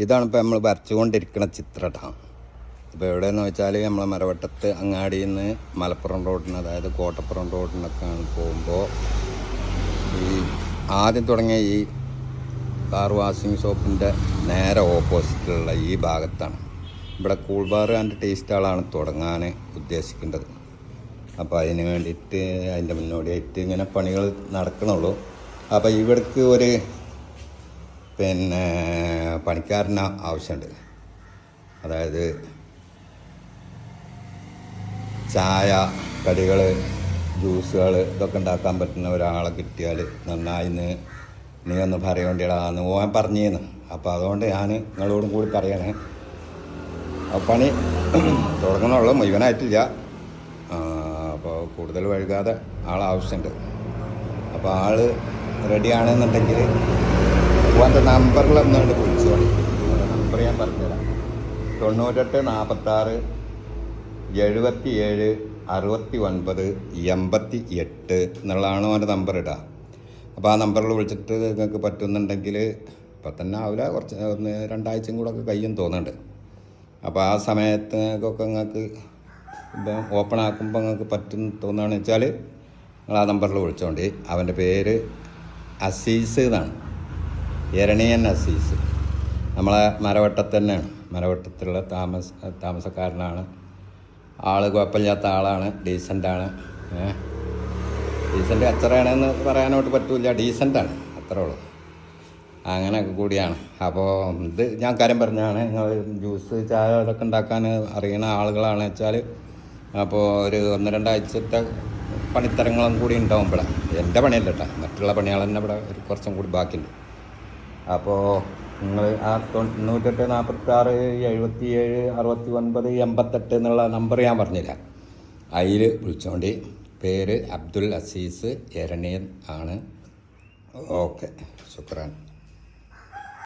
ഇതാണിപ്പോൾ നമ്മൾ വരച്ചുകൊണ്ടിരിക്കുന്ന ചിത്രം കേട്ടോ. ഇപ്പോൾ എവിടെയെന്ന് വെച്ചാൽ നമ്മൾ മരവട്ടത്ത് അങ്ങാടിയിൽ നിന്ന് മലപ്പുറം റോഡിന്, അതായത് കോട്ടപ്പുറം റോഡിനൊക്കെ പോകുമ്പോൾ ഈ ആദ്യം തുടങ്ങിയ ഈ കാർ വാഷിംഗ് ഷോപ്പിൻ്റെ നേരെ ഓപ്പോസിറ്റുള്ള ഈ ഭാഗത്താണ്. ഇവിടെ കൂൾ ബാർ ആൻഡ് ടീ സ്റ്റാളാണ് തുടങ്ങാൻ ഉദ്ദേശിക്കേണ്ടത്. അപ്പോൾ അതിന് വേണ്ടിയിട്ട് അതിൻ്റെ മുന്നോടിയായിട്ട് ഇങ്ങനെ പണികൾ നടക്കണുള്ളൂ. അപ്പോൾ ഇവിടേക്ക് ഒരു പണിക്കാരന് ആവശ്യമുണ്ട്. അതായത് ചായ, കടികൾ, ജ്യൂസുകൾ ഇതൊക്കെ ഉണ്ടാക്കാൻ പറ്റുന്ന ഒരാളെ കിട്ടിയാൽ നന്നായി നീ ഒന്ന് പറയേണ്ടിയടാന്ന് പോകാൻ പറഞ്ഞേന്ന്. അപ്പോൾ അതുകൊണ്ട് ഞാൻ നിങ്ങളോടും കൂടി പറയണേ. പണി തുടങ്ങണുള്ളൂ, മുഴുവനായിട്ടില്ല. അപ്പോൾ കൂടുതൽ വൈകാതെ ആളാവശ്യമുണ്ട്. അപ്പോൾ ആൾ റെഡിയാണെന്നുണ്ടെങ്കിൽ അവൻ്റെ നമ്പറിൽ ഒന്നുകൊണ്ട് വിളിച്ചു കളി. നമ്പർ ഞാൻ പറഞ്ഞുതരാം. 98 46 77 69 88 എന്നുള്ളതാണ് അവൻ്റെ നമ്പർ ഇടുക. അപ്പോൾ ആ നമ്പറിൽ വിളിച്ചിട്ട് നിങ്ങൾക്ക് പറ്റുന്നുണ്ടെങ്കിൽ ഇപ്പം തന്നെ ആവില്ല, കുറച്ച് 2 ആഴ്ചയും കൂടെ ഒക്കെ കഴിയും തോന്നുന്നുണ്ട്. അപ്പോൾ ആ സമയത്തൊക്കെ നിങ്ങൾക്ക് ഇപ്പം ഓപ്പൺ ആക്കുമ്പോൾ നിങ്ങൾക്ക് പറ്റും തോന്നുകയാണെന്ന് വെച്ചാൽ നിങ്ങൾ ആ നമ്പറിൽ വിളിച്ചോണ്ട്. അവൻ്റെ പേര് അസീസ് എന്നാണ്, എരണിയൻ അസീസ്. നമ്മളെ മരവട്ടത്ത് തന്നെയാണ്, മരവട്ടത്തുള്ള താമസക്കാരനാണ്. ആൾ കുഴപ്പമില്ലാത്ത ആളാണ്, ഡീസൻ്റാണ്. ഡീസൻ്റ് അച്ചറയാണെന്ന് പറയാനോട്ട് പറ്റില്ല, ഡീസൻ്റാണ്, അത്രേ ഉള്ളൂ. അങ്ങനെയൊക്കെ കൂടിയാണ്. അപ്പോൾ ഇത് ഞാൻ കാര്യം പറഞ്ഞാണ്, നിങ്ങൾ ജ്യൂസ്, ചായ ഇതൊക്കെ ഉണ്ടാക്കാൻ അറിയുന്ന ആളുകളാണെന്ന് വെച്ചാൽ അപ്പോൾ ഒരു 1-2 ആഴ്ചത്തെ പണിത്തരങ്ങളും കൂടി ഉണ്ടാവും ഇവിടെ. എൻ്റെ പണിയല്ല കേട്ടോ, മറ്റുള്ള പണികൾ തന്നെ ഇവിടെ കുറച്ചും കൂടി ബാക്കിയുണ്ട്. അപ്പോൾ നിങ്ങൾ ആ 98 46 77 69 88 എന്നുള്ള നമ്പർ ഞാൻ പറഞ്ഞില്ല, അതിൽ വിളിച്ചോണ്ടി. പേര് അബ്ദുൽ അസീസ് എരണിയൻ ആണ്. ഓക്കെ, ശുക്രാൻ.